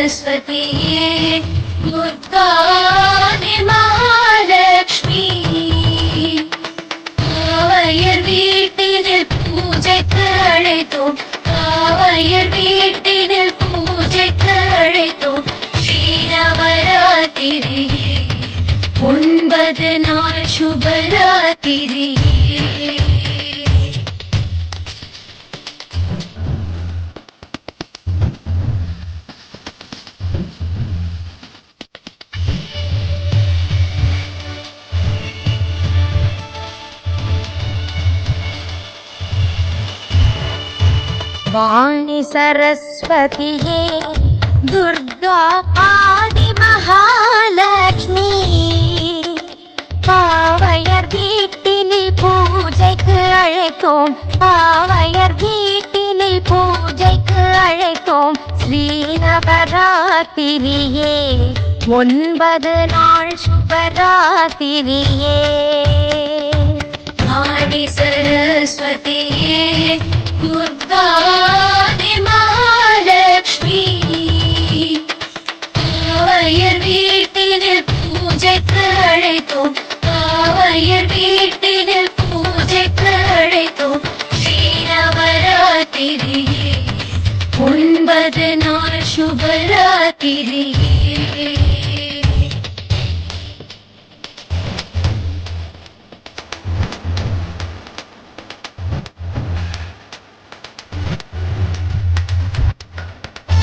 सरस्वतीये दुर्गादि महालक्ष्मी कावयர் வீட்டினில் பூஜைக்கு அழைத்தோம் காவயர் வீட்டினில் பூஜைக்கு அழைத்தோம் ஸ்ரீநவராத்திரியே 9 நாள் சுபராத்திரியே वाणी सरस्वतीये दुर्गा आदि महालक्ष्मी कावयர் வீட்டினில் பூஜைக்கு அழைத்தோம் காவயர் வீட்டினில் பூஜைக்கு அழைத்தோம் ஸ்ரீநவராத்திரியே 9 நாள் சுபராத்திரியே वाणी सरस्वती